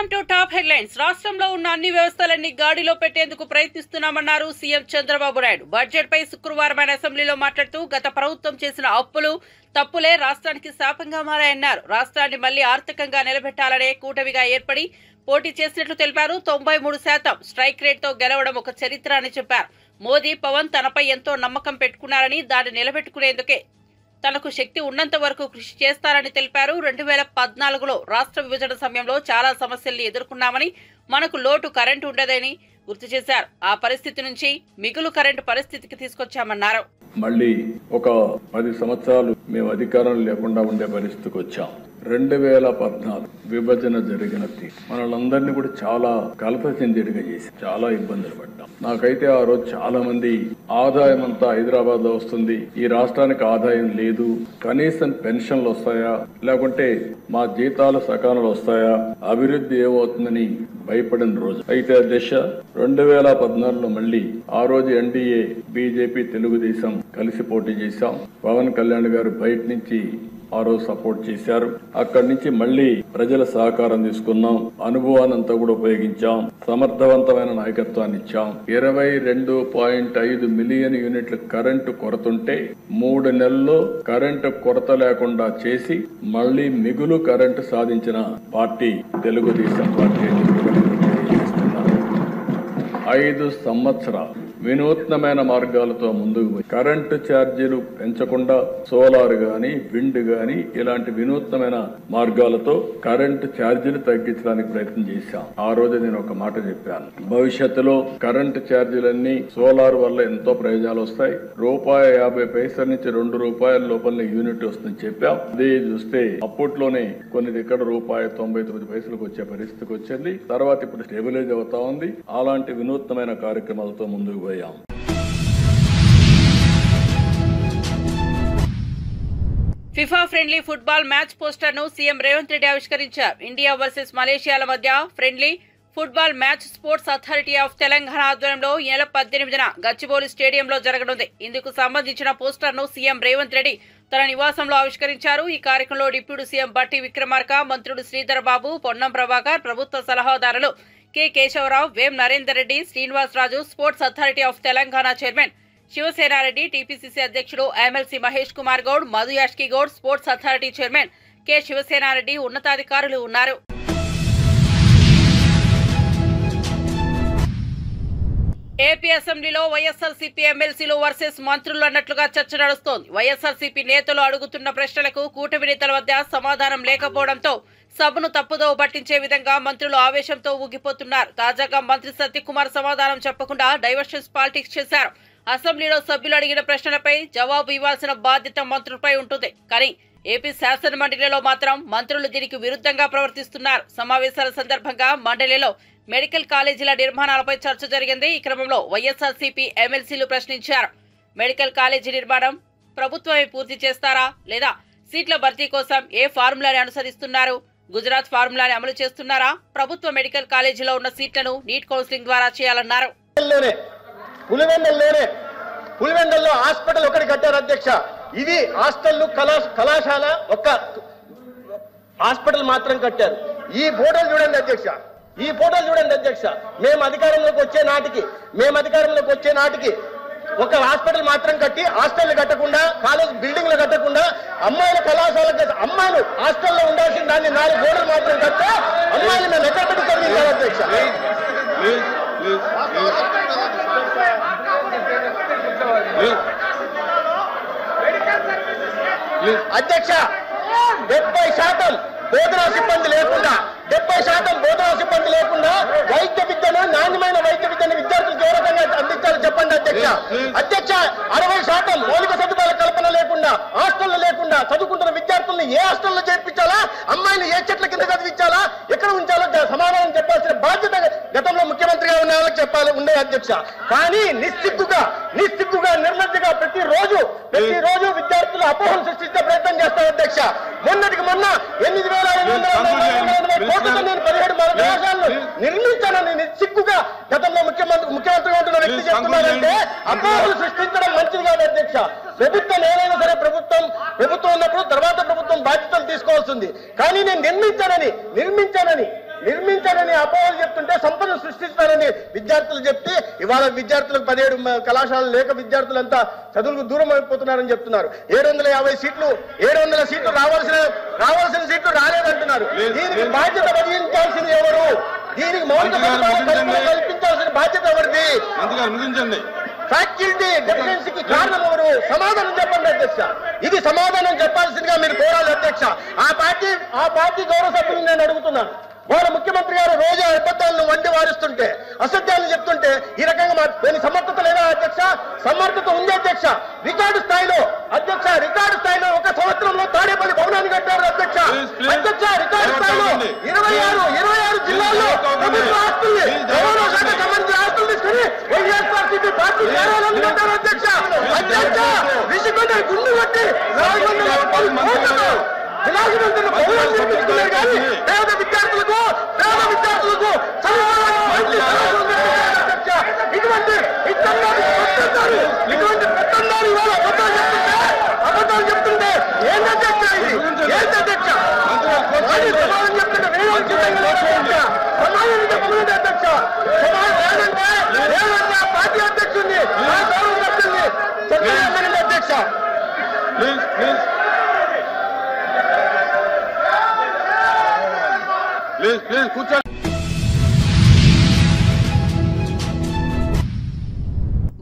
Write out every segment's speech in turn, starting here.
Welcome to top headlines. రాష్ట్రంలో ఉన్న అన్ని వ్యవస్థలన్నీ గాడిలో పెట్టేందుకు ప్రయత్నిస్తున్నామన్నారు సీఎం చంద్రబాబు నాయుడు. బడ్జెట్ పై శుక్రవారం ఆయన అసెంబ్లీలో మాట్లాడుతూ గత ప్రభుత్వం చేసిన అప్పులు తప్పులే రాష్ట్రానికి శాపంగా మారాయన్నారు. రాష్ట్రాన్ని మళ్లీ ఆర్థికంగా నిలబెట్టాలనే కూటమిగా ఏర్పడి పోటీ చేసినట్లు తెలిపారు. 93% స్ట్రైక్ రేట్ తో గెలవడం ఒక చరిత్ర అని చెప్పారు. మోదీ, పవన్ తనపై ఎంతో నమ్మకం పెట్టుకున్నారని దాన్ని నిలబెట్టుకునేందుకే తనకు శక్తి ఉన్నంత వరకు కృషి చేస్తారని తెలిపారు. 2014లో రాష్ట్ర విభజన సమయంలో చాలా సమస్యల్ని ఎదుర్కొన్నామని, మనకు లోటు కరెంటు ఉండదని గుర్తు చేశారు. ఆ పరిస్థితి నుంచి మిగులు కరెంటు పరిస్థితికి తీసుకొచ్చామన్నారు. మళ్ళీ ఒక 10 సంవత్సరాలు మేము అధికారం లేకుండా ఉండే పరిస్థితికి వచ్చాం. 2014 విభజన జరిగిన మనలందరినీ కూడా చాలా కలత చెందేట్టుగా చేసి చాలా ఇబ్బందులు పడ్డాం. నాకైతే ఆ రోజు చాలా మంది ఆదాయం అంతా హైదరాబాద్ లో వస్తుంది, ఈ రాష్ట్రానికి ఆదాయం లేదు, కనీసం పెన్షన్లు వస్తాయా, లేకుంటే మా జీతాలు సకాలంలో వస్తాయా, అభివృద్ధి ఏమవుతుందని భయపడిన రోజు. అయితే దిశ 2014లో మళ్ళీ ఆ రోజు ఎన్డీఏ, బీజేపీ, తెలుగుదేశం కలిసి పోటీ చేశాం. పవన్ కళ్యాణ్ గారు బయట నుంచి ఆ రోజు సపోర్ట్ చేశారు. అక్కడి నుంచి మళ్లీ ప్రజల సహకారం తీసుకున్నాం, అనుభవానంతా కూడా ఉపయోగించాం, సమర్థవంతమైన నాయకత్వాన్ని ఇచ్చాం. 22.5 మిలియన్ యూనిట్ల కరెంటు కొరతుంటే 3 నెలల్లో కరెంటు కొరత లేకుండా చేసి మళ్లీ మిగులు కరెంటు సాధించిన పార్టీ తెలుగుదేశం పార్టీ. 5 సంవత్సరాలు వినూత్నమైన మార్గాలతో ముందుకు పోయి కరెంటు ఛార్జీలు పెంచకుండా సోలార్ గాని, విండ్ గాని ఇలాంటి వినూత్నమైన మార్గాలతో కరెంటు ఛార్జీలు తగ్గించడానికి ప్రయత్నం చేశాం. ఆ రోజు నేను ఒక మాట చెప్పాను, భవిష్యత్తులో కరెంటు ఛార్జీలన్నీ సోలార్ వల్ల ఎంతో ప్రయోజనాలు వస్తాయి. ₹1.50 నుంచి ₹2 లోపల యూనిట్ వస్తుందని చెప్పాం. అదే చూస్తే అప్పట్లోనే కొన్ని దగ్గర ₹1.99 వచ్చే పరిస్థితికి వచ్చింది. తర్వాత ఇప్పుడు స్టెబిలైజ్ అవుతా ఉంది. అలాంటి వినూత్నమైన కార్యక్రమాలతో ముందుకు FIFA friendly football match poster ను సీఎం రేవంత్ రెడ్డి ఆవిష్కరించారు. ఇండియా వర్సెస్ మలేషియాల మధ్య friendly football match sports authority of Telangana ఆధ్వర్యంలో ఈ నెల 18న గచ్చిబౌలి స్టేడియంలో జరగనుంది. ఇందుకు సంబంధించిన పోస్టర్ ను సీఎం రేవంత్ రెడ్డి తన నివాసంలో ఆవిష్కరించారు. ఈ కార్యక్రమంలో డిప్యూటీ సీఎం బట్టి విక్రమార్క, మంత్రులు శ్రీధర్ బాబు, పొన్నం ప్రభాకర్, ప్రభుత్వ సలహాదారులు K Keshava Rao, Vem Narender Reddy, Srinivasaraju, sports authority of Telangana chairman Sivasenareddy, TPCC అధ్యక్షుడు MLC Mahesh Kumar Goud, Madhu Yashki Goud, sports authority chairman K Sivasenareddy ఉన్నతాధికారులు ఉన్నారు. ఏపీ అసెంబ్లీలో వైఎస్ఆర్సీపీ ఎమ్మెల్సీలు వర్సెస్ మంత్రులు అన్నట్లుగా చర్చ నడుస్తోంది. వైఎస్ఆర్సీపీ నేతలు అడుగుతున్న ప్రశ్నలకు కూటమి నేతల వద్ద సమాధానం లేకపోవడంతో సభను తప్పుదోవ పట్టించే విధంగా మంత్రులు ఆవేశంతో ఊగిపోతున్నారు. తాజాగా మంత్రి సత్యకుమార్ సమాధానం చెప్పకుండా డైవర్షన్స్ పాలిటిక్స్ చేశారు. అసెంబ్లీలో సభ్యులు అడిగిన ప్రశ్నలపై జవాబు ఇవ్వాల్సిన బాధ్యత మంత్రులపై ఉంటుంది. కానీ ఏపీ శాసన మండలిలో మాత్రం మంత్రులు దీనికి విరుద్ధంగా ప్రవర్తిస్తున్నారు. సమావేశాల సందర్భంగా మండలిలో మెడికల్ కాలేజీల నిర్మాణాలపై చర్చ జరిగింది. ఈ క్రమంలో వైఎస్ఆర్సీపీ ఎమ్మెల్సీలు ప్రశ్నించారు. మెడికల్ కాలేజీ నిర్మాణం ప్రభుత్వమే పూర్తి చేస్తారా, లేదా సీట్ల భర్తీ కోసం ఏ ఫార్ములాని అనుసరిస్తున్నారు? గుజరాత్ ఫార్ములాని అమలు చేస్తున్నారా? ప్రభుత్వ మెడికల్ కాలేజీలో ఉన్న సీట్లను నీట్ కౌన్సిలింగ్ ద్వారా చేయాలన్నారు. పులివెందల్లో హాస్పిటల్ ఒకటి కట్టారు అధ్యక్ష. ఇది హాస్టల్ కళాశాల ఒక్క హాస్పిటల్ మాత్రం కట్టారు. ఈ ఫోటోలు చూడండి అధ్యక్ష, ఈ ఫోటోలు చూడండి అధ్యక్ష. మేము అధికారంలోకి వచ్చే నాటికి ఒక హాస్పిటల్ మాత్రం కట్టి హాస్టల్ కట్టకుండా, కాలేజ్ బిల్డింగ్లు కట్టకుండా, అమ్మాయిల కళాశాల అమ్మాయిలు హాస్టల్లో ఉండాల్సిన దాన్ని 4 గోడలు మాత్రం కట్టే అమ్మాయిలు మేము ఎక్కడ పెట్టి చదివించారు అధ్యక్ష. అధ్యక్ష 70% బోధనా సిబ్బంది లేకుండా, 70% బోధనా సిబ్బంది లేకుండా వైద్య విద్యను, నాణ్యమైన వైద్య విద్యను విద్యార్థులకు ఏ రకంగా అందించాలో చెప్పండి అధ్యక్ష. అధ్యక్ష 60% మౌలిక సదుపాయాల కల్పన లేకుండా, హాస్టల్లో లేకుండా చదువుకుంటున్న విద్యార్థులను ఏ హాస్టల్లో చేర్పించాలా, అమ్మాయిలు ఏ చెట్ల కింద చదివించాలా, ఎక్కడ ఉంచాలో సమాధానం చెప్పాల్సిన బాధ్యత గతంలో ముఖ్యమంత్రిగా ఉన్న వాళ్ళకి చెప్పాలి ఉండే అధ్యక్ష. కానీ నిస్సిగ్గుగా నిర్లజ్జగా ప్రతిరోజు విద్యార్థులు అపోహలు సృష్టించే ప్రయత్నం చేస్తారు అధ్యక్ష. మొన్నటికి మొన్న 8,500 కోట్లతో నేను 17 కళాశాలను నిర్మించానని నిస్సిగ్గుగా గతంలో ముఖ్యమంత్రిగా ఉంటున్న వ్యక్తి చెప్తున్నారంటే అపోహలు సృష్టించడం మంచిది కాదు అధ్యక్ష. ప్రభుత్వం ఏదైనా సరే ప్రభుత్వం ఉన్నప్పుడు తర్వాత ప్రభుత్వం బాధ్యతలు తీసుకోవాల్సింది. కానీ నేను నిర్మించానని నిర్మించాలని అపోహలు చెప్తుంటే సంపద సృష్టిస్తారని విద్యార్థులు చెప్తే ఇవాళ విద్యార్థులకు 17 కళాశాలలు లేక విద్యార్థులంతా చదువులకు దూరం అయిపోతున్నారని చెప్తున్నారు. 750 సీట్లు 700 సీట్లు రావాల్సిన సీట్లు రాలేదంటున్నారు. దీనికి బాధ్యత వహించాల్సింది ఎవరు? దీనికి మౌలిక సదుపాయాలు కల్పించాల్సిన బాధ్యత ఎవరిది? ఫ్యాకల్టీ డెఫిషియన్సీకి కారణం ఎవరు? సమాధానం చెప్పండి అధ్యక్ష. ఇది సమాధానం చెప్పాల్సిందిగా మీరు కోరాలి అధ్యక్ష. ఆ పార్టీ గౌరవ సభ్యులు నేను అడుగుతున్నాను. వాళ్ళ ముఖ్యమంత్రి గారు రోజు అబద్ధాలను వండి వారిస్తుంటే, అసత్యాలను చెప్తుంటే ఈ రకంగా దీని సమర్థత లేదా అధ్యక్ష? సమర్థత ఉంది అధ్యక్ష. రికార్డు స్థాయిలో ఒక సంవత్సరంలో తాడేపల్లి భవనాన్ని కట్టారు అధ్యక్ష. రికార్డు స్థాయిలో 26 జిల్లాల్లో ప్రభుత్వ ఆస్తుల్ని, రవాణా శాఖ సంబంధించిన ఆస్తులు తీసుకుని వైఎస్ఆర్సీపీ పార్టీ కార్యాలయాన్ని కట్టారు అధ్యక్ష. విసిగొండ గుండు కట్టి 410 కోట్లతో విలాసవంతుల భవనాలు నిర్మిస్తున్నారు. కానీ పేద విద్యార్థులకు ఇటువంటి పెత్తందారు ఇవాళ అబద్ధాలు చెప్తుంటే ఏంటధ్యక్ష? ఇది ఏంటధ్యక్ష? సమాధానం చెప్తుంటే సమాధానం చెప్పలేదు అధ్యక్ష. లేదంటే పార్టీ అధ్యక్షుడిని గౌరవ సభ్యుల్ని చర్చ అధ్యక్ష.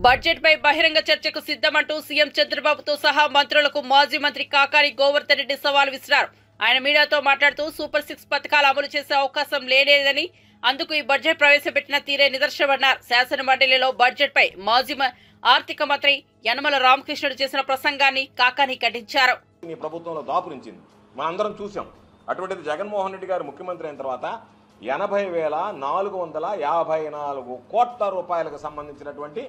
బడ్జెట్ పై బహిరంగ చర్చకు సిద్ధమంటూ సీఎం చంద్రబాబుతో సహా మంత్రులకు మాజీ మంత్రి కాకాని గోవర్ధన్ రెడ్డి సవాల్ విసిరారు. ఆయన మీడియాతో మాట్లాడుతూ సూపర్ 6 పథకాలు అమలు చేసే అవకాశం లేదని, అందుకు ఈ బడ్జెట్ ప్రవేశపెట్టిన తీరే నిదర్శనమన్నారు. శాసన మండలిలో బడ్జెట్ పై మాజీ ఆర్థిక మంత్రి యనమల రామకృష్ణుడు చేసిన ప్రసంగాన్ని కాకాని ఖండించారు. ప్రభుత్వంలో దాపురించింది మనందరం చూసాం. అటువంటిది జగన్మోహన్ రెడ్డి గారు ముఖ్యమంత్రి అయిన తర్వాత 80,454 కోట్ల రూపాయలకు సంబంధించినటువంటి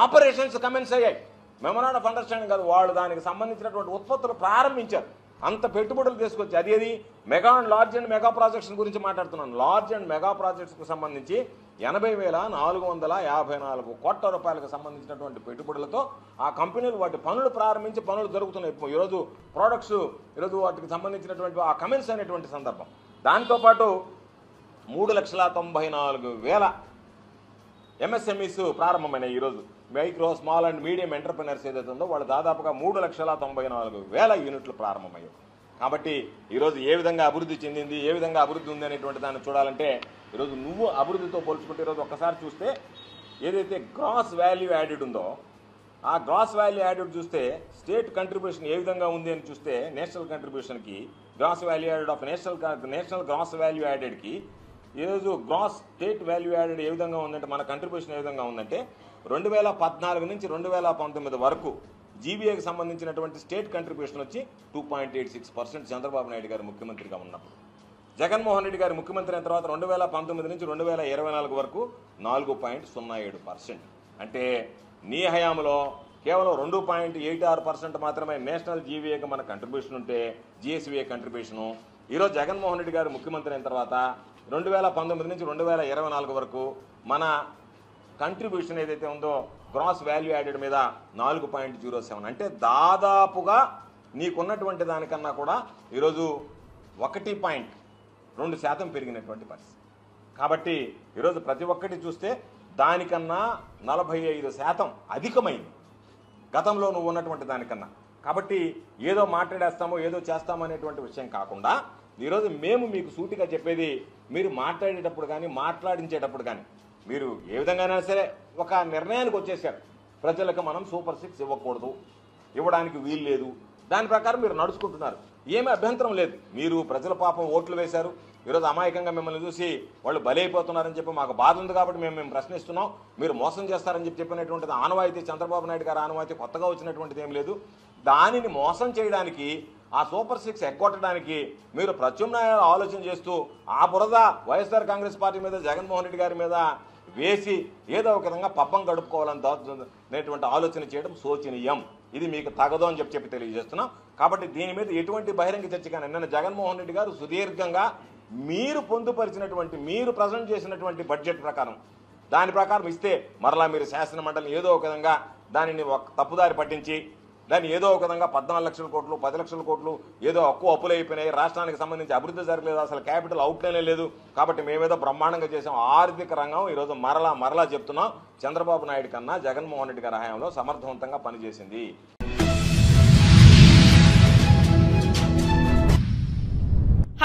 ఆపరేషన్స్ కమెన్స్ అయ్యాయి. మెమోరాండం ఆఫ్ అండర్స్టాండింగ్ కాదు, వాళ్ళు దానికి సంబంధించినటువంటి ఉత్పత్తులు ప్రారంభించారు. అంత పెట్టుబడులు తీసుకొచ్చి అది mega and large and mega projects గురించి మాట్లాడుతున్నాను. లార్జ్ అండ్ మెగా ప్రాజెక్ట్స్కు సంబంధించి 80,454 కోట్ల రూపాయలకు సంబంధించినటువంటి పెట్టుబడులతో ఆ కంపెనీలు వాటి పనులు ప్రారంభించి పనులు జరుగుతున్నాయి. ఈరోజు ప్రోడక్ట్స్ ఈరోజు వాటికి సంబంధించినటువంటి ఆ కమెన్స్ అనేటువంటి సందర్భం. దాంతోపాటు 3,94,000 ఎంఎస్ఎంఈస్ ప్రారంభమైనాయి. ఈరోజు micro small and medium entrepreneurs ఏదైతే ఉందో వాళ్ళు దాదాపుగా 3,94,000 యూనిట్లు ప్రారంభమయ్యాయి. కాబట్టి ఈరోజు ఏ విధంగా అభివృద్ధి చెందింది, ఏ విధంగా అభివృద్ధి ఉంది అనేటువంటి దాన్ని చూడాలంటే ఈరోజు నువ్వు అభివృద్ధితో పోల్చుకుంటే ఈరోజు ఒక్కసారి చూస్తే ఏదైతే గ్రాస్ వాల్యూ యాడెడ్ ఉందో ఆ గ్రాస్ వాల్యూ యాడెడ్ చూస్తే స్టేట్ కంట్రిబ్యూషన్ ఏ విధంగా ఉంది అని చూస్తే నేషనల్ కంట్రిబ్యూషన్కి gross value added of national gross value యాడెడ్కి ఈరోజు గ్రాస్ స్టేట్ వాల్యూ యాడెడ్ ఏ విధంగా ఉందంటే మన కంట్రిబ్యూషన్ ఏ విధంగా ఉందంటే 2014 నుంచి 2019 వరకు జీబీఏకి సంబంధించినటువంటి స్టేట్ కంట్రిబ్యూషన్ వచ్చి 2.86% చంద్రబాబు నాయుడు గారు ముఖ్యమంత్రిగా ఉన్నప్పుడు. జగన్మోహన్ రెడ్డి గారు ముఖ్యమంత్రి అయిన తర్వాత 2019 నుంచి 2024 వరకు 4.07%. అంటే నీ హయాంలో కేవలం 2.86% మాత్రమే నేషనల్ జీవీఏకి మన కంట్రిబ్యూషన్ ఉంటే జిఎస్వీఏ కంట్రిబ్యూషను. ఈరోజు జగన్మోహన్ రెడ్డి గారు ముఖ్యమంత్రి అయిన తర్వాత 2019 నుంచి 2024 వరకు మన కంట్రిబ్యూషన్ ఏదైతే ఉందో గ్రాస్ వాల్యూ యాడెడ్ మీద 4.07. అంటే దాదాపుగా నీకున్నటువంటి దానికన్నా కూడా ఈరోజు 1.2% పెరిగినటువంటి పరిస్థితి. కాబట్టి ఈరోజు ప్రతి ఒక్కటి చూస్తే దానికన్నా 45% అధికమైంది గతంలో నువ్వు ఉన్నటువంటి దానికన్నా. కాబట్టి ఏదో మాట్లాడేస్తామో ఏదో చేస్తామో అనేటువంటి విషయం కాకుండా ఈరోజు మేము మీకు సూటిగా చెప్పేది, మీరు మాట్లాడేటప్పుడు కానీ మాట్లాడించేటప్పుడు కానీ మీరు ఏ విధంగానైనా సరే ఒక నిర్ణయానికి వచ్చేసారు. ప్రజలకు మనం సూపర్ 6 ఇవ్వకూడదు, ఇవ్వడానికి వీలు లేదు, దాని ప్రకారం మీరు నడుచుకుంటున్నారు. ఏమీ అభ్యంతరం లేదు. మీరు ప్రజల పాపం ఓట్లు వేశారు. ఈరోజు అమాయకంగా మిమ్మల్ని చూసి వాళ్ళు బలైపోతున్నారని చెప్పి మాకు బాధ ఉంది కాబట్టి మేము ప్రశ్నిస్తున్నాం. మీరు మోసం చేస్తారని చెప్పినటువంటిది ఆనవాయితీ, చంద్రబాబు నాయుడు గారు ఆనవాయితీ, కొత్తగా వచ్చినటువంటిది ఏం లేదు. దానిని మోసం చేయడానికి, ఆ సూపర్ 6 ఎగ్గొట్టడానికి మీరు ప్రత్యామ్నాయాలు ఆలోచన చేస్తూ ఆ బురద వైఎస్ఆర్ కాంగ్రెస్ పార్టీ మీద, జగన్మోహన్ రెడ్డి గారి మీద వేసి ఏదో ఒక విధంగా పబ్బం గడుపుకోవాలనేటువంటి ఆలోచన చేయడం శోచనీయం. ఇది మీకు తగదు అని చెప్పి తెలియజేస్తున్నాం. కాబట్టి దీని మీద ఎటువంటి బహిరంగ చర్చ కానీ నిన్న జగన్మోహన్ రెడ్డి గారు సుదీర్ఘంగా మీరు పొందుపరిచినటువంటి, మీరు ప్రజెంట్ చేసినటువంటి బడ్జెట్ ప్రకారం దాని ప్రకారం ఇస్తే మరలా మీరు శాసన మండలిని ఏదో ఒక విధంగా దానిని తప్పుదారి పట్టించి దాన్ని ఏదో ఒక విధంగా 14 లక్షల కోట్లు 10 లక్షల కోట్లు ఏదో అప్పులు అయిపోయినాయి, రాష్ట్రానికి సంబంధించి అభివృద్ధి జరగలేదు, అసలు క్యాపిటల్ అవుట్లైనే లేదు, కాబట్టి మేమేదో బ్రహ్మాండంగా చేసాం. ఆర్థిక రంగం ఈరోజు మరలా చెప్తున్నాం, చంద్రబాబు నాయుడు కన్నా జగన్మోహన్ రెడ్డి గారి హయాంలో సమర్థవంతంగా పనిచేసింది.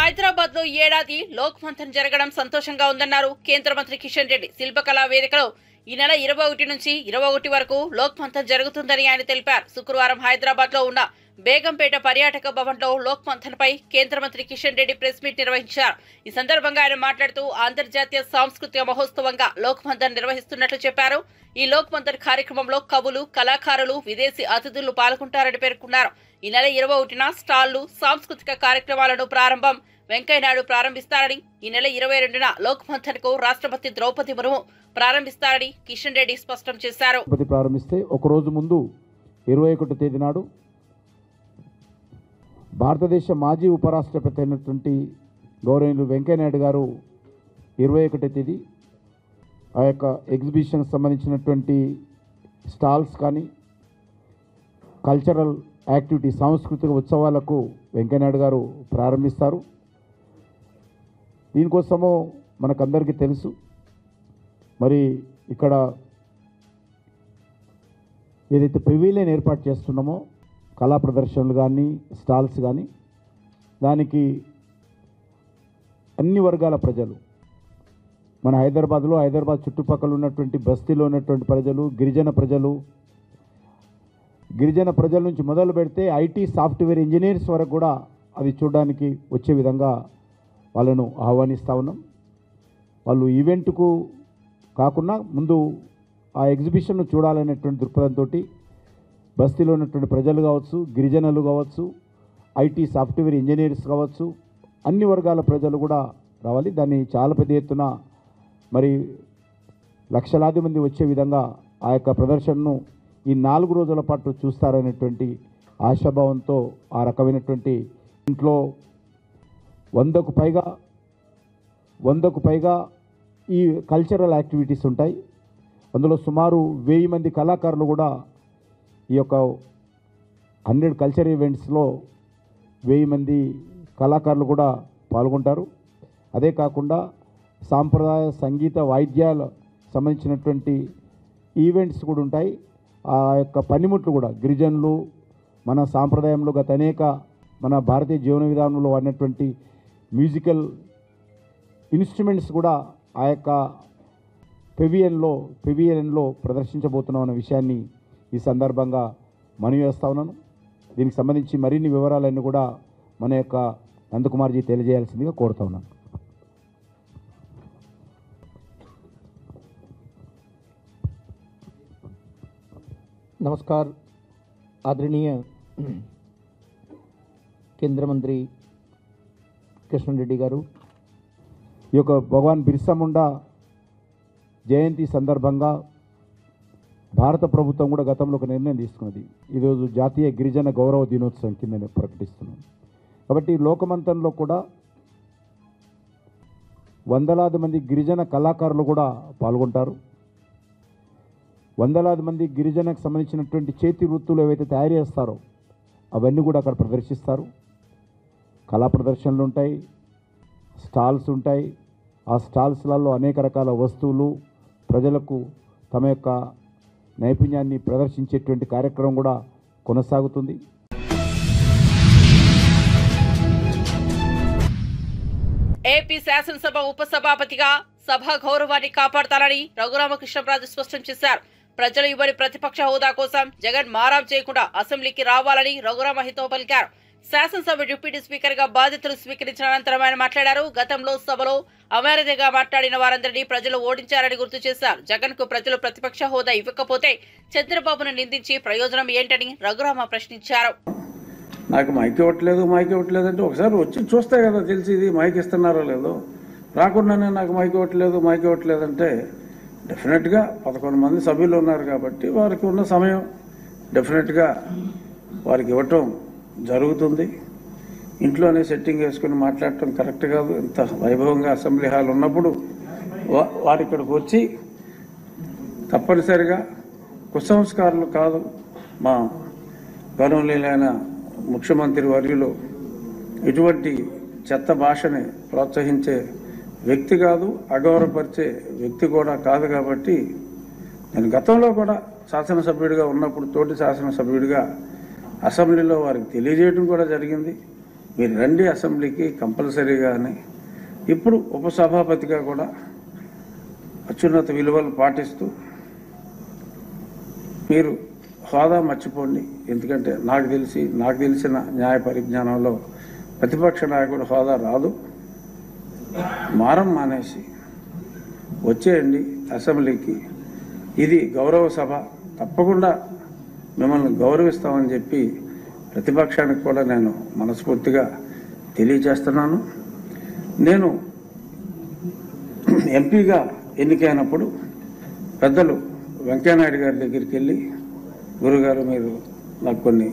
హైదరాబాద్ లో ఏడాది లోక్ మంథన్ జరగడం సంతోషంగా ఉందన్నారు కేంద్ర మంత్రి కిషన్ రెడ్డి. శిల్పకళా వేదికలో ఈ నెల 21 నుంచి 21 వరకు లోక్ మంథన్ జరుగుతుందని ఆయన తెలిపారు. శుక్రవారం హైదరాబాద్ లో ఉన్న బేగంపేట పర్యాటక భవన్ లో లోక్ మంథన్ పై కేంద్ర మంత్రి కిషన్ రెడ్డి ప్రెస్ మీట్ నిర్వహించారు. ఈ సందర్భంగా ఆయన మాట్లాడుతూ అంతర్జాతీయ సాంస్కృతిక మహోత్సవంగా లోక్ మంథన్ నిర్వహిస్తున్నట్లు చెప్పారు. ఈ లోక్ మంథన్ కార్యక్రమంలో కవులు, కళాకారులు, విదేశీ అతిథులు పాల్గొంటారని పేర్కొన్నారు. ఈ నెల 21న స్టాళ్లు, సాంస్కృతిక కార్యక్రమాలను వెంకయ్యనాయుడు ప్రారంభిస్తారని, ఈ నెల 22న లోక్ మంథన్ కు రాష్ట్రపతి ద్రౌపది ముర్ము ప్రారంభిస్తారని కిషన్ రెడ్డి స్పష్టం చేశారు. ప్రారంభిస్తే ఒక రోజు ముందు 21వ తేదీ నాడు భారతదేశ మాజీ ఉపరాష్ట్రపతి అయినటువంటి గౌరవనీయులు వెంకయ్యనాయుడు గారు 21వ తేదీ ఆ యొక్క ఎగ్జిబిషన్కి సంబంధించినటువంటి స్టాల్స్ కానీ కల్చరల్ యాక్టివిటీ సాంస్కృతిక ఉత్సవాలకు వెంకయ్యనాయుడు గారు ప్రారంభిస్తారు. దీనికోసము మనకందరికీ తెలుసు, మరి ఇక్కడ ఏదైతే పెవిలియన్ ఏర్పాటు చేస్తున్నామో కళా ప్రదర్శనలు కానీ స్టాల్స్ కానీ దానికి అన్ని వర్గాల ప్రజలు మన హైదరాబాద్ చుట్టుపక్కల ఉన్నటువంటి బస్తీలో ఉన్నటువంటి ప్రజలు, గిరిజన ప్రజల నుంచి మొదలు పెడితే ఐటీ సాఫ్ట్వేర్ ఇంజనీర్స్ వరకు కూడా అది చూడడానికి వచ్చే విధంగా వాళ్ళను ఆహ్వానిస్తూ ఉన్నాం. వాళ్ళు ఈవెంట్కు కాకుండా ముందు ఆ ఎగ్జిబిషన్ను చూడాలనేటువంటి దృక్పథంతో బస్తీలో ఉన్నటువంటి ప్రజలు కావచ్చు, గిరిజనులు కావచ్చు, ఐటీ సాఫ్ట్వేర్ ఇంజనీర్స్ కావచ్చు, అన్ని వర్గాల ప్రజలు కూడా రావాలి. దాన్ని చాలా పెద్ద ఎత్తున మరి లక్షలాది మంది వచ్చే విధంగా ఆ యొక్క ప్రదర్శనను ఈ 4 రోజుల పాటు చూస్తారనేటువంటి ఆశాభావంతో ఆ రకమైనటువంటి ఇంట్లో 100కు పైగా ఈ కల్చరల్ యాక్టివిటీస్ ఉంటాయి. అందులో సుమారు 1000 మంది కళాకారులు కూడా ఈ యొక్క 100 కల్చర్ ఈవెంట్స్లో 1000 మంది కళాకారులు కూడా పాల్గొంటారు. అదే కాకుండా సాంప్రదాయ సంగీత వాయిద్యాల సంబంధించినటువంటి ఈవెంట్స్ కూడా ఉంటాయి. ఆ యొక్క పనిముట్లు కూడా గిరిజనులు మన సాంప్రదాయంలో గత అనేక మన భారతీయ జీవన విధానంలో వాడినటువంటి మ్యూజికల్ ఇన్స్ట్రుమెంట్స్ కూడా ఆ యొక్క పెవిలియన్లో ప్రదర్శించబోతున్నాం అన్న విషయాన్ని ఈ సందర్భంగా మనవి చేస్తా ఉన్నాను. దీనికి సంబంధించి మరిన్ని వివరాలన్నీ కూడా మన యొక్క నందకుమార్జీ తెలియజేయాల్సిందిగా కోరుతా ఉన్నాను. नमस्कार आदरणीय केंद्र मंत्री किशन रेड्डी गारू ఈ యొక్క భగవాన్ బిర్సా ముండా జయంతి సందర్భంగా భారత ప్రభుత్వం కూడా గతంలో ఒక నిర్ణయం తీసుకున్నది. ఈరోజు జాతీయ గిరిజన గౌరవ దినోత్సవం కింద ప్రకటిస్తున్నాం. కాబట్టి లోకమంతంలో కూడా వందలాది మంది గిరిజన కళాకారులు కూడా పాల్గొంటారు. వందలాది మంది గిరిజనకు సంబంధించినటువంటి చేతి వృత్తులు ఏవైతే తయారు చేస్తారో అవన్నీ కూడా అక్కడ ప్రదర్శిస్తారు. కళా ప్రదర్శనలు ఉంటాయి, స్టాల్స్ ఉంటాయి. ఆ స్టాల్స్లలో అనేక రకాల వస్తువులు ప్రజలకు తమ యొక్క నైపుణ్యాన్ని ప్రదర్శించేటువంటి కార్యక్రమం కూడా కొనసాగుతుంది. ఏపీ శాసనసభ ఉపసభాపతిగా సభా గౌరవాన్ని కాపాడతారని రఘురామకృష్ణరాజు స్పష్టం చేశారు. ప్రజలు ఇవ్వని ప్రతిపక్ష హోదా కోసం జగన్ మారాం చేయకుండా అసెంబ్లీకి రావాలని రఘురామ హితవు పలికారు. శాసనసభ డిప్యూటీ స్పీకర్ గా బాధ్యతలు స్వీకరించిన అనంతరం ఆయన మాట్లాడారు. గతంలో సభలో అమర్యాదగా మాట్లాడిన వారందరినీ ప్రజలు ఓడించారని గుర్తు చేశారు. జగన్ కు ప్రజలు ప్రతిపక్ష హోదా ఇవ్వకపోతే చంద్రబాబును నిందించి ప్రయోజనం ఏంటని రఘురామ ప్రశ్నించారు. నాకు మైక్ ఇవ్వట్లేదు అంటే ఒకసారి వచ్చి చూస్తే కదా తెలిసి ఇది మైక్ ఇస్తున్నారో లేదో. రాకుండానే నాకు మైక్ ఇవ్వట్లేదు అంటే డెఫినెట్గా 11 మంది సభ్యులు ఉన్నారు కాబట్టి వారికి ఉన్న సమయం డెఫినెట్గా వారికి ఇవ్వటం జరుగుతుంది. ఇంట్లోనే సెట్టింగ్ వేసుకుని మాట్లాడటం కరెక్ట్ కాదు. ఇంత వైభవంగా అసెంబ్లీ హాల్ ఉన్నప్పుడు వారు ఇక్కడికి వచ్చి తప్పనిసరిగా కుసంస్కారాలు కాదు, మా గౌరవనీయులైన ముఖ్యమంత్రి వర్యులు ఇటువంటి చెత్త భాషని ప్రోత్సహించే వ్యక్తి కాదు, అగౌరవపరిచే వ్యక్తి కూడా కాదు. కాబట్టి నేను గతంలో కూడా శాసనసభ్యుడిగా ఉన్నప్పుడు తోటి శాసనసభ్యుడిగా అసెంబ్లీలో వారికి తెలియజేయడం కూడా జరిగింది, మీరు రండి అసెంబ్లీకి కంపల్సరీగా అని. ఇప్పుడు ఉపసభాపతిగా కూడా అత్యున్నత విలువలు పాటిస్తూ మీరు హోదా మర్చిపోండి. ఎందుకంటే నాకు తెలిసిన న్యాయ పరిజ్ఞానంలో ప్రతిపక్ష నాయకుడు హోదా రాదు. మారం మానేసి వచ్చేయండి అసెంబ్లీకి, ఇది గౌరవ సభ, తప్పకుండా మిమ్మల్ని గౌరవిస్తామని చెప్పి ప్రతిపక్షానికి కూడా నేను మనస్ఫూర్తిగా తెలియజేస్తున్నాను. నేను ఎంపీగా ఎన్నికైనప్పుడు పెద్దలు వెంకయ్యనాయుడు గారి దగ్గరికి వెళ్ళి, గురుగారు మీరు నాకు కొన్ని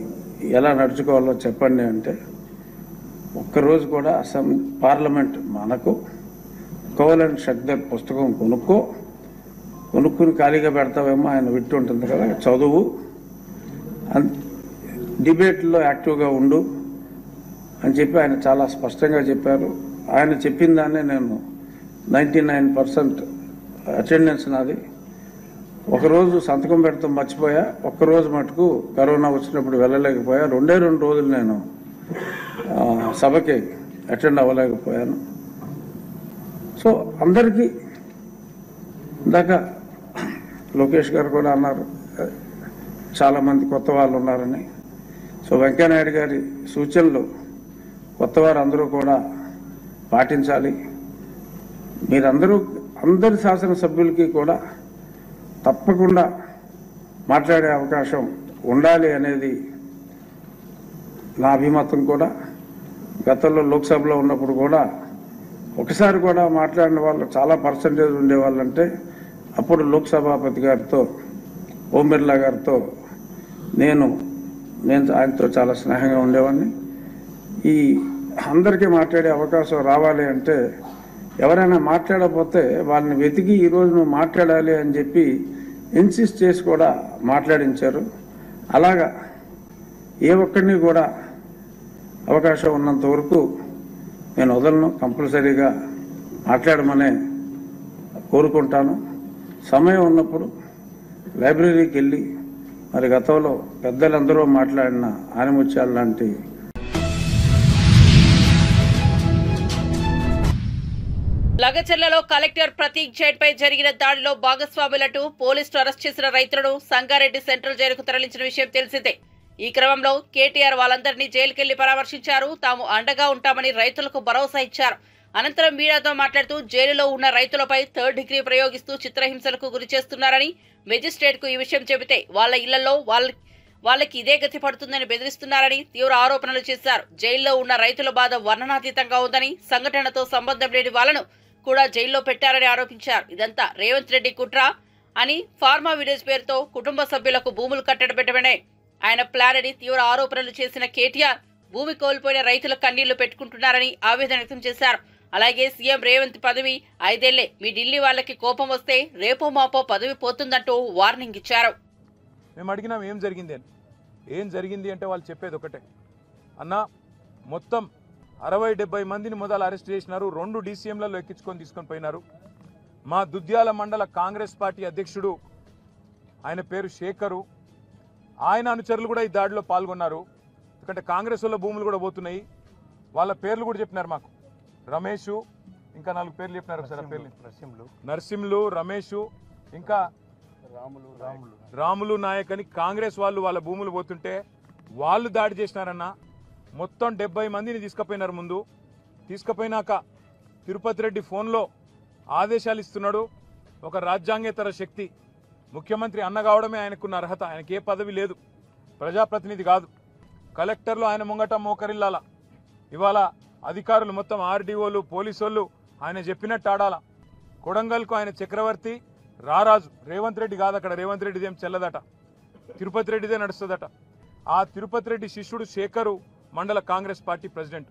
ఎలా నడుచుకోవాలో చెప్పండి అంటే, ఒక్కరోజు కూడా పార్లమెంట్ మనకు కోవలెంట్ షక్దర్ పుస్తకం కొనుక్కుని ఖాళీగా పెడతావేమో, ఆయన విట్టు ఉంటుంది కదా, చదువు, డిబేట్లో యాక్టివ్గా ఉండు అని చెప్పి ఆయన చాలా స్పష్టంగా చెప్పారు. ఆయన చెప్పిన దాన్నే నేను 99% అటెండెన్స్ నాది. ఒకరోజు సంతకం పెడతాం మర్చిపోయా, ఒక్కరోజు మటుకు కరోనా వచ్చినప్పుడు వెళ్ళలేకపోయా, 2 రోజులు నేను సభకి అటెండ్ అవ్వలేకపోయాను. సో అందరికీ ఇందాక లోకేష్ గారు కూడా అన్నారు చాలామంది కొత్త వాళ్ళు ఉన్నారని. సో వెంకయ్యనాయుడు గారి సూచనలు కొత్తవారు అందరూ కూడా పాటించాలి. మీరందరూ అందరి శాసనసభ్యులకి కూడా తప్పకుండా మాట్లాడే అవకాశం ఉండాలి అనేది నా అభిమతం కూడా. గతంలో లోక్సభలో ఉన్నప్పుడు కూడా ఒకసారి కూడా మాట్లాడిన వాళ్ళు చాలా పర్సంటేజ్ ఉండేవాళ్ళంటే అప్పుడు లోక్సభాపతి గారితో, ఓం బిర్లా గారితో నేను ఆయనతో చాలా స్నేహంగా ఉండేవాడిని. ఈ అందరికీ మాట్లాడే అవకాశం రావాలి అంటే ఎవరైనా మాట్లాడకపోతే వాళ్ళని వెతికి ఈరోజు నువ్వు మాట్లాడాలి అని చెప్పి ఇన్సిస్ట్ చేసి కూడా మాట్లాడించారు. అలాగా ఏ ఒక్కరిని కూడా అవకాశం ఉన్నంత వరకు నేను వదలను, కంపల్సరీగా మాట్లాడమనే కోరుకుంటాను. సమయం ఉన్నప్పుడు లైబ్రరీకి వెళ్ళి మరి గతంలో పెద్దలందరూ మాట్లాడిన ఆనిముత్యాలు లాంటి లగచర్లలో కలెక్టర్ ప్రతీక్ జైన్ పై జరిగిన దాడిలో భాగస్వాములంటూ పోలీసులు అరెస్ట్ చేసిన రైతులను సంగారెడ్డి సెంట్రల్ జైలుకు తరలించిన విషయం తెలిసిందే. ఈ క్రమంలో కేటీఆర్ వాళ్ళందరినీ జైలుకెళ్లి పరామర్శించారు. తాము అండగా ఉంటామని రైతులకు భరోసా ఇచ్చారు. అనంతరం మీడియాతో మాట్లాడుతూ జైలులో ఉన్న రైతులపై 3rd డిగ్రీ ప్రయోగిస్తూ చిత్రహింసలకు గురి చేస్తున్నారని, మెజిస్ట్రేట్ కు ఈ విషయం చెబితే వాళ్ళ ఇళ్లలో వాళ్ళకి ఇదే గతి పడుతుందని బెదిరిస్తున్నారని తీవ్ర ఆరోపణలు చేశారు. జైల్లో ఉన్న రైతుల బాధ వర్ణనాతీతంగా ఉందని, సంఘటనతో సంబంధం లేని వాళ్లను కూడా జైల్లో పెట్టారని ఆరోపించారు. ఇదంతా రేవంత్ రెడ్డి కుట్ర అని, ఫార్మా విలేజ్ పేరుతో కుటుంబ సభ్యులకు భూములు కట్టబెట్టడమే ఆయన ప్లాన్ అని తీవ్ర ఆరోపణలు చేసిన కేటీఆర్ భూమి కోల్పోయిన రైతుల కన్నీళ్లు పెట్టుకుంటున్నారని ఆవేదన వ్యక్తం చేశారు. అలాగే సీఎం రేవంత్ పదవి 5 ఏళ్లే, మీ ఢిల్లీ వాళ్ళకి కోపం వస్తే రేపో మాపో పదవి పోతుందంటూ వార్నింగ్ ఇచ్చారు. మేము అడిగినాం ఏం జరిగింది అంటే వాళ్ళు చెప్పేది ఒకటే, అన్న మొత్తం 60-70 మందిని మొదలు అరెస్ట్ చేసినారు, 2 DCMలలో ఎక్కించుకొని తీసుకొని పోయినారు. మా దుద్యాల మండల కాంగ్రెస్ పార్టీ అధ్యక్షుడు, ఆయన పేరు శేఖరు, ఆయన అనుచరులు కూడా ఈ దాడిలో పాల్గొన్నారు. ఎందుకంటే కాంగ్రెస్ వాళ్ళ భూములు కూడా పోతున్నాయి. వాళ్ళ పేర్లు కూడా చెప్పినారు మాకు, రమేషు, ఇంకా 4 పేర్లు చెప్పినారు సార్, పేర్లు నరసింహులు, రమేషు, ఇంకా రాములు నాయక్ అని కాంగ్రెస్ వాళ్ళు వాళ్ళ భూములు పోతుంటే వాళ్ళు దాడి చేసినారన్న. మొత్తం 70 మందిని తీసుకుపోయినారు. ముందు తీసుకుపోయినాక తిరుపతి రెడ్డి ఫోన్లో ఆదేశాలు ఇస్తున్నాడు. ఒక రాజ్యాంగేతర శక్తి, ముఖ్యమంత్రి అన్న కావడమే ఆయనకున్న అర్హత, ఆయనకి ఏ పదవి లేదు, ప్రజాప్రతినిధి కాదు. కలెక్టర్లు ఆయన ముంగట మోకరిల్లాల. ఇవాళ అధికారులు మొత్తం ఆర్డీఓలు, పోలీసోళ్ళు ఆయన చెప్పినట్టు ఆడాల. కొడంగల్కు ఆయన చక్రవర్తి, రారాజు. రేవంత్ రెడ్డి కాదు, అక్కడ రేవంత్ రెడ్డిదేం చెల్లదట, తిరుపతి రెడ్డిదే నడుస్తుందట. ఆ తిరుపతి రెడ్డి శిష్యుడు శేఖరు మండల కాంగ్రెస్ పార్టీ ప్రెసిడెంట్.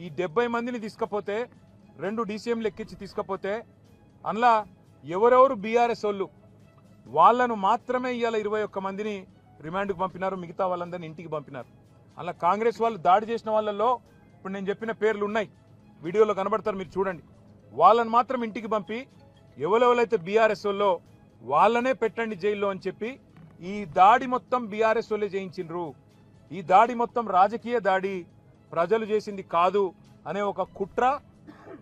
ఈ 70 మందిని తీసుకపోతే, 2 DCMలు ఎక్కించి తీసుకపోతే అందులో ఎవరెవరు బీఆర్ఎస్ వాళ్ళు వాళ్ళను మాత్రమే ఇవాళ 21 మందిని రిమాండ్కి పంపినారు, మిగతా వాళ్ళందరినీ ఇంటికి పంపినారు. అలా కాంగ్రెస్ వాళ్ళు దాడి చేసిన వాళ్ళల్లో ఇప్పుడు నేను చెప్పిన పేర్లు ఉన్నాయి, వీడియోలో కనబడతారు, మీరు చూడండి. వాళ్ళని మాత్రం ఇంటికి పంపి ఎవరెవరైతే బీఆర్ఎస్ వాళ్ళో వాళ్ళనే పెట్టండి జైల్లో అని చెప్పి ఈ దాడి మొత్తం బీఆర్ఎస్ వాళ్ళే చేయించిండ్రు. ఈ దాడి మొత్తం రాజకీయ దాడి, ప్రజలు చేసింది కాదు అనే ఒక కుట్ర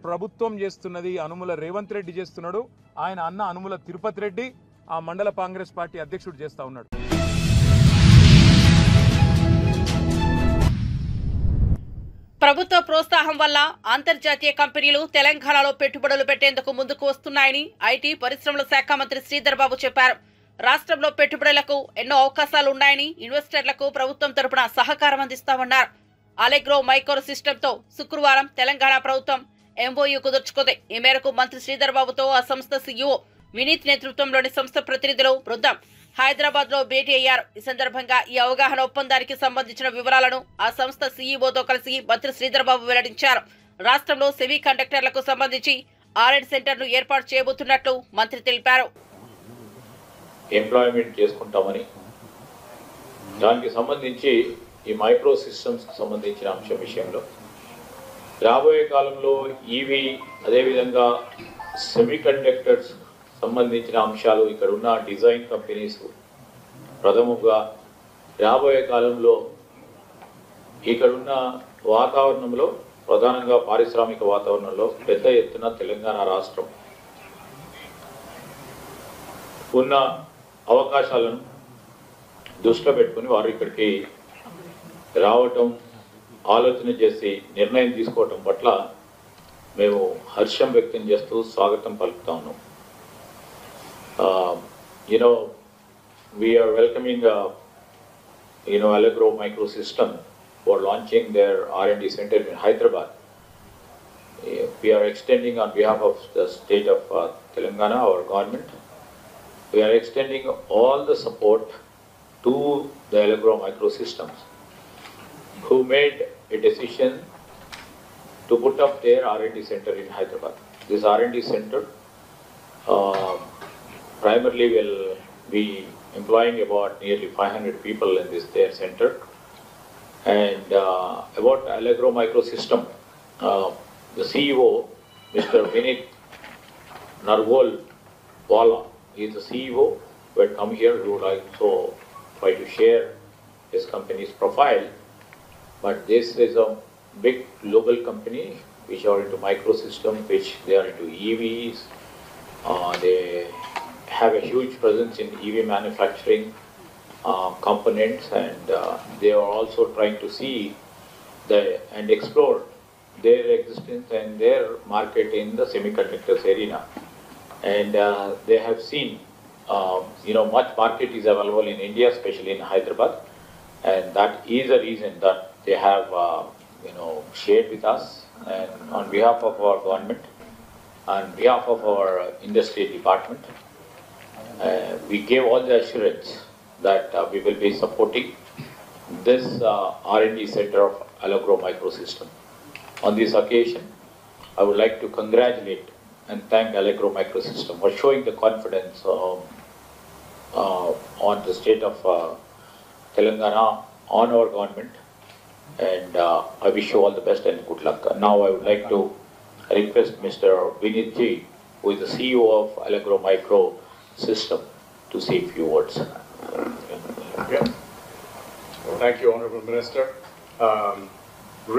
ప్రభుత్వం చేస్తున్నది. అనుముల రేవంత్ రెడ్డి చేస్తున్నాడు, ఆయన అన్న అనుముల తిరుపతి రెడ్డి ఆ మండల కాంగ్రెస్ పార్టీ అధ్యక్షుడు చేస్తా ఉన్నాడు. ప్రభుత్వ ప్రోత్సాహం వల్ల అంతర్జాతీయ కంపెనీలు తెలంగాణలో పెట్టుబడులు పెట్టేందుకు ముందుకు వస్తున్నాయని ఐటీ పరిశ్రమల శాఖ మంత్రి శ్రీధర్ బాబు చెప్పారు. రాష్ట్రంలో పెట్టుబడులకు ఎన్నో అవకాశాలు ఉన్నాయని, ఇన్వెస్టర్లకు ప్రభుత్వం తరపున సహకారం అందిస్తామన్నారు. అలెగ్రో మైక్రో సిస్టమ్ తో శుక్రవారం తెలంగాణ ప్రభుత్వం ఎంఓయూ కుదుర్చుకుంది. ఈ మేరకు మంత్రి శ్రీధర్ బాబుతో ఆ సంస్థ సీఈఓ వినీత్ నేతృత్వంలోని సంస్థ ప్రతినిధులు బృందం హైదరాబాద్ లో భేటీ అయ్యారు. ఈ సందర్భంగా ఈ అవగాహన ఒప్పందానికి సంబంధించిన వివరాలను ఆ సంస్థ సీఈఓతో కలిసి మంత్రి శ్రీధర్ బాబు వెల్లడించారు. రాష్ట్రంలో సెమీ కండక్టర్లకు సంబంధించి R&D సెంటర్ను ఏర్పాటు చేయబోతున్నట్లు మంత్రి తెలిపారు. ఎంప్లాయ్మెంట్ చేసుకుంటామని, దానికి సంబంధించి ఈ మైక్రో సిస్టమ్స్ కి సంబంధించిన అంశం విషయంలో రాబోయే కాలంలో ఈవీ అదేవిధంగా సెమీ కండక్టర్స్ సంబంధించిన అంశాలు, ఇక్కడ ఉన్న డిజైన్ కంపెనీస్ ప్రథమంగా రాబోయే కాలంలో ఇక్కడున్న వాతావరణంలో, ప్రధానంగా పారిశ్రామిక వాతావరణంలో పెద్ద ఎత్తున తెలంగాణ రాష్ట్రం ఉన్న అవకాశాలను దృష్టిలో పెట్టుకుని వారు ఇక్కడికి రావటం, ఆలోచన చేసి నిర్ణయం తీసుకోవటం పట్ల మేము హర్షం వ్యక్తం చేస్తూ స్వాగతం పలుకుతా ఉన్నాం. We are welcoming Allegro Microsystem for launching their R&D center in Hyderabad. We are extending on behalf of the state of Telangana, our government, we are extending all the support to the Allegro Microsystems who made a decision to put up their R&D center in Hyderabad. This R&D center primarily will be employing about nearly 500 people in their center. And about Allegro Microsystem, the CEO, Mr. Vineet Narwal Wala, he is the CEO who had come here. We would also try to share his company's profile. But this is a big global company which are into microsystem, which they are into EVs. They have a huge presence in EV manufacturing components, and they are also trying to see and explore their existence and their market in the semiconductors arena. And they have seen, much market is available in India, especially in Hyderabad, and that is the reason that they have, shared with us. And on behalf of our government, on behalf of our industry department, we gave all the assurance that we will be supporting this R&D center of Allegro Microsystem. On this occasion, I would like to congratulate and thank Allegro Microsystem for showing the confidence on the state of Telangana, on our government, and I wish you all the best and good luck. Now I would like to request Mr. Vineet Ji, who is the CEO of Allegro Microsystem, to say a few words. Okay. Thank you, Honorable Minister.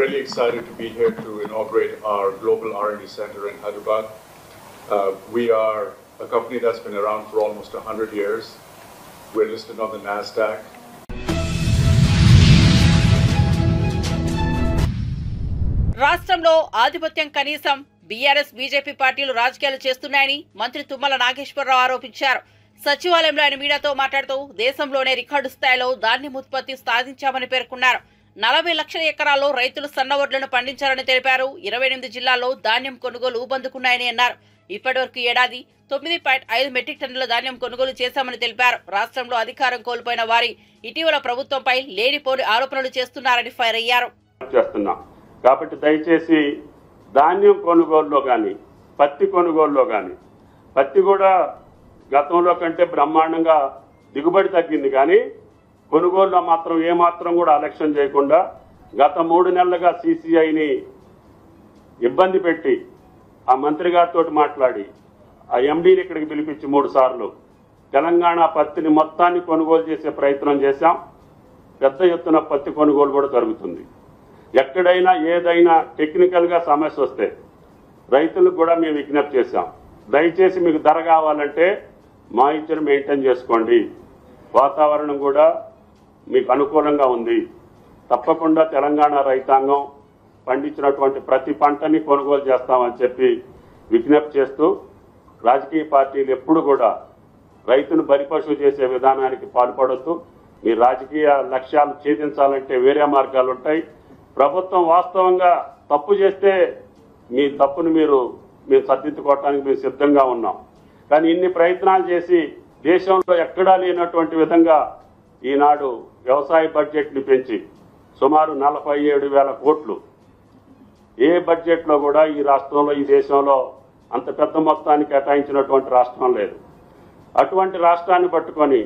Really excited to be here to inaugurate our global R&D center in Hyderabad. We are a company that's been around for almost 100 years. We're listed on the NASDAQ. రాష్ట్రంలో ఆధిపత్యం కనీసం BRS BJP పార్టీలు రాజకీయాలు చేస్తున్నాయని మంత్రి తుమ్మల నాగేశ్వరరావు ఆరోపించారు. సచివాలయంలో ఆయన మీడియాతో మాట్లాడుతూ దేశంలోనే రికార్డు స్థాయిలో ధాన్యం ఉత్పత్తి సాధించామని పేర్కొన్నారు. 40 లక్షల ఎకరాల్లో రైతులు సన్నవడ్లను పండించారని తెలిపారు. 28 జిల్లాల్లో ధాన్యం కొనుగోలు ఊపందుకున్నాయని అన్నారు. ఇప్పటివరకు ఏడాది 9.5 మెట్రిక్ టన్నుల ధాన్యం కొనుగోలు చేశామని తెలిపారు. రాష్ట్రంలో అధికారం కోల్పోయిన వారి ఇటీవల ప్రభుత్వంపై లేనిపోని ఆరోపణలు చేస్తున్నారని ఫైర్ అయ్యారు. కాబట్టి దయచేసి ధాన్యం కొనుగోలులో కానీ, పత్తి కొనుగోలులో కానీ, పత్తి కూడా గతంలో కంటే బ్రహ్మాండంగా దిగుబడి తగ్గింది, కానీ కొనుగోలులో మాత్రం ఏమాత్రం కూడా అలక్ష్యం చేయకుండా గత 3 నెలలుగా CCIని ఇబ్బంది పెట్టి ఆ మంత్రి గారితో మాట్లాడి ఆ MDని ఇక్కడికి పిలిపించి 3 సార్లు తెలంగాణ పత్తిని మొత్తాన్ని కొనుగోలు చేసే ప్రయత్నం చేశాం. పెద్ద ఎత్తున పత్తి కొనుగోలు కూడా జరుగుతుంది. ఎక్కడైనా ఏదైనా టెక్నికల్గా సమస్య వస్తే రైతులకు కూడా మేము విజ్ఞప్తి చేశాం. దయచేసి మీకు ధర కావాలంటే మాయిశ్చర్ మెయింటైన్ చేసుకోండి, వాతావరణం కూడా మీకు అనుకూలంగా ఉంది, తప్పకుండా తెలంగాణ రైతాంగం పండించినటువంటి ప్రతి పంటని కొనుగోలు చేస్తామని చెప్పి విజ్ఞప్తి చేస్తూ రాజకీయ పార్టీలు ఎప్పుడు కూడా రైతును బలిపశువు చేసే విధానానికి పాల్పడొద్దు. మీ రాజకీయ లక్ష్యాలు ఛేదించాలంటే వేరే మార్గాలు ఉంటాయి. ప్రభుత్వం వాస్తవంగా తప్పు చేస్తే మీ తప్పును మేము సర్దిద్దుకోవటానికి మేము సిద్ధంగా ఉన్నాం. కానీ ఇన్ని ప్రయత్నాలు చేసి దేశంలో ఎక్కడా లేనటువంటి విధంగా ఈనాడు వ్యవసాయ బడ్జెట్ని పెంచి సుమారు 47,000 కోట్లు, ఏ బడ్జెట్లో కూడా ఈ రాష్ట్రంలో ఈ దేశంలో అంత పెద్ద మొత్తాన్ని కేటాయించినటువంటి రాష్ట్రం లేదు. అటువంటి రాష్ట్రాన్ని పట్టుకొని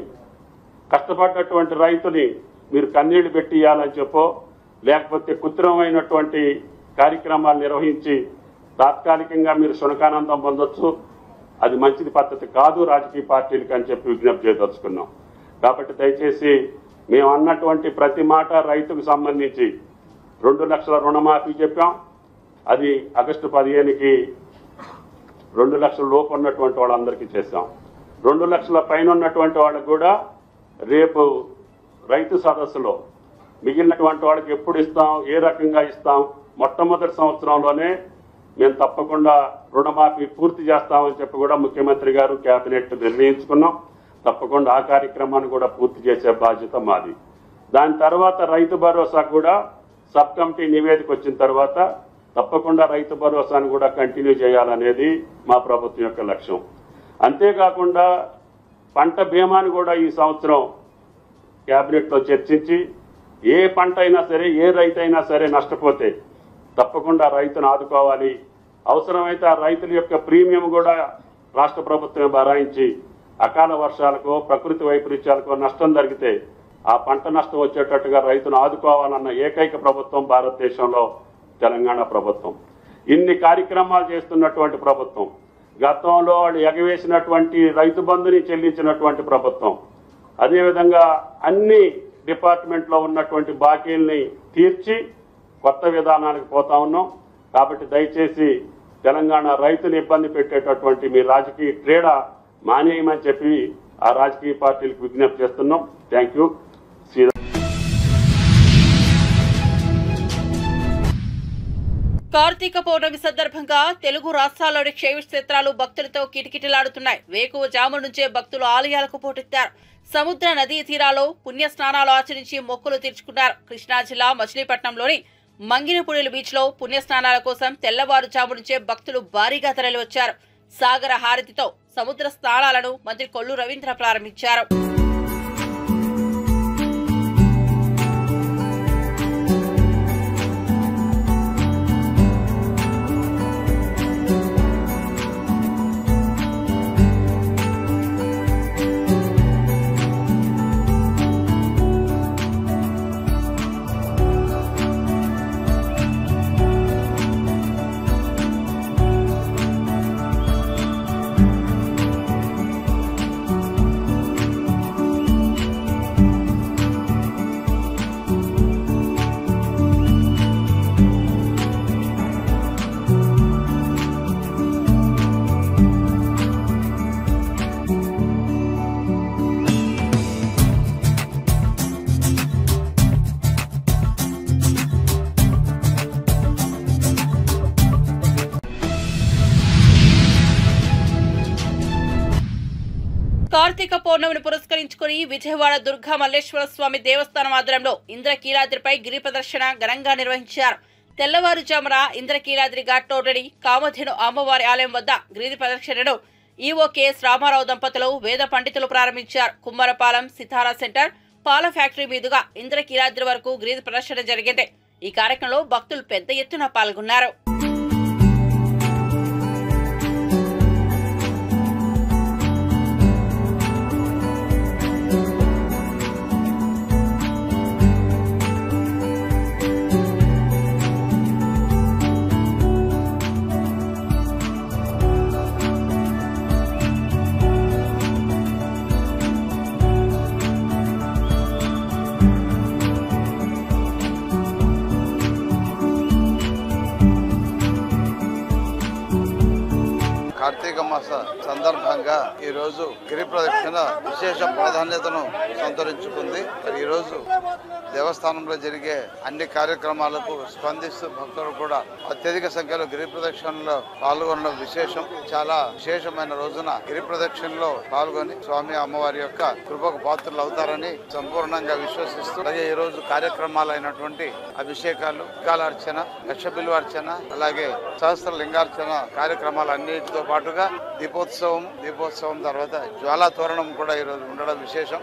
కష్టపడ్డటువంటి రైతుని మీరు కన్నీళ్లు పెట్టి ఇవ్వాలని చెప్పో, లేకపోతే కృత్రిమమైనటువంటి కార్యక్రమాలు నిర్వహించి తాత్కాలికంగా మీరు శునకానందం పొందొచ్చు. అది మంచిది పద్ధతి కాదు రాజకీయ పార్టీలకి అని చెప్పి విజ్ఞప్తి చేయదలుచుకున్నాం. కాబట్టి దయచేసి మేము అన్నటువంటి ప్రతి మాట రైతుకు సంబంధించి 2 లక్షల రుణమాఫీ చెప్పాం. అది ఆగస్టు 15కి 2 లక్షల లోపు ఉన్నటువంటి వాళ్ళందరికీ చేశాం. 2 లక్షల పైన ఉన్నటువంటి వాళ్ళకు కూడా రేపు రైతు సదస్సులో మిగిలినటువంటి వాళ్ళకి ఎప్పుడు ఇస్తాం, ఏ రకంగా ఇస్తాం, మొట్టమొదటి సంవత్సరంలోనే మేము తప్పకుండా రుణమాఫీ పూర్తి చేస్తామని చెప్పి కూడా ముఖ్యమంత్రి గారు కేబినెట్ నిర్ణయించుకున్నాం. తప్పకుండా ఆ కార్యక్రమాన్ని కూడా పూర్తి చేసే బాధ్యత మాది. దాని తర్వాత రైతు భరోసా కూడా సబ్ కమిటీ నివేదిక వచ్చిన తర్వాత తప్పకుండా రైతు భరోసాను కూడా కంటిన్యూ చేయాలనేది మా ప్రభుత్వం యొక్క లక్ష్యం. అంతేకాకుండా పంట బీమాని కూడా ఈ సంవత్సరం కేబినెట్లో చర్చించి ఏ పంట అయినా సరే, ఏ రైతు అయినా సరే నష్టపోతే తప్పకుండా రైతును ఆదుకోవాలి. అవసరమైతే ఆ రైతుల యొక్క ప్రీమియం కూడా రాష్ట్ర ప్రభుత్వమే భరాయించి అకాల వర్షాలకో ప్రకృతి వైపరీత్యాలకో నష్టం జరిగితే ఆ పంట నష్టం వచ్చేటట్టుగా రైతును ఆదుకోవాలన్న ఏకైక ప్రభుత్వం భారతదేశంలో తెలంగాణ ప్రభుత్వం. ఇన్ని కార్యక్రమాలు చేస్తున్నటువంటి ప్రభుత్వం, గతంలో వాళ్ళు ఎగవేసినటువంటి రైతు బంధుని చెల్లించినటువంటి ప్రభుత్వం, అదేవిధంగా అన్ని డిపార్ట్మెంట్లో ఉన్నటువంటి బాకీల్ని తీర్చి కొత్త విధానానికి పోతా ఉన్నాం. కాబట్టి దయచేసి తెలంగాణ రైతుని ఇబ్బంది పెట్టేటటువంటి మీ రాజకీయ క్రీడ మానేయమని చెప్పి ఆ రాజకీయ పార్టీలకు విజ్ఞప్తి చేస్తున్నాం. Thank you. కార్తీక పౌర్ణమి సందర్భంగా తెలుగు రాష్ట్రాల్లోని క్షేత్రాలు భక్తులతో కిటకిటలాడుతున్నాయి. వేకువజాము నుంచే భక్తులు ఆలయాలకు పోటెత్తారు. సముద్ర నదీ తీరాల్లో పుణ్య స్నానాలు ఆచరించి మొక్కులు తీర్చుకున్నారు. కృష్ణా జిల్లా మచిలీపట్నంలోని మంగినపూడిల బీచ్ లో పుణ్య స్నానాల కోసం తెల్లవారుజాము నుంచే భక్తులు భారీగా తరలివచ్చారు. సాగర హారతితో సముద్ర స్నానాలను మంత్రి కొల్లు రవీంద్ర ప్రారంభించారు. కార్తీక పౌర్ణమిని పురస్కరించుకుని విజయవాడ దుర్గా మల్లేశ్వర స్వామి దేవస్థానం ఆధ్వర్యంలో ఇంద్రకీలాద్రిపై గిరి ప్రదర్శన ఘనంగా నిర్వహించారు. తెల్లవారుజామున ఇంద్రకీలాద్రి ఘాట్ రోడ్డుని కామధేను అమ్మవారి ఆలయం వద్ద గిరి ప్రదర్శనను ఈవో కెఎస్ రామారావు దంపతులు వేద పండితులు ప్రారంభించారు. కుమ్మరపాలెం సితారా సెంటర్ పాల ఫ్యాక్టరీ మీదుగా ఇంద్రకీలాద్రి వరకు గిరి ప్రదర్శన జరిగింది. ఈ కార్యక్రమంలో భక్తులు పెద్ద ఎత్తున పాల్గొన్నారు. కార్తీక మాస సందర్భంగా ఈ రోజు గిరి ప్రదక్షిణ విశేష ప్రాధాన్యతను సంతరించుకుంది. ఈ రోజు దేవస్థానంలో జరిగే అన్ని కార్యక్రమాలకు స్పందిస్తూ భక్తులు కూడా అత్యధిక సంఖ్యలో గిరి ప్రదక్షిణలో పాల్గొనడం విశేషం. చాలా విశేషమైన రోజున గిరి ప్రదక్షిణలో పాల్గొని స్వామి అమ్మవారి యొక్క కృపకు పాత్రలు అవుతారని సంపూర్ణంగా విశ్వసిస్తూ అలాగే ఈ రోజు కార్యక్రమాలైనటువంటి అభిషేకాలు, కాలార్చన, లక్ష బిల్వార్చన, అలాగే సహస్ర లింగార్చన కార్యక్రమాలన్నిటితో పాటుగా దీపోత్సవం తర్వాత జ్వాలా తోరణం కూడా ఈరోజు ఉండడం విశేషం.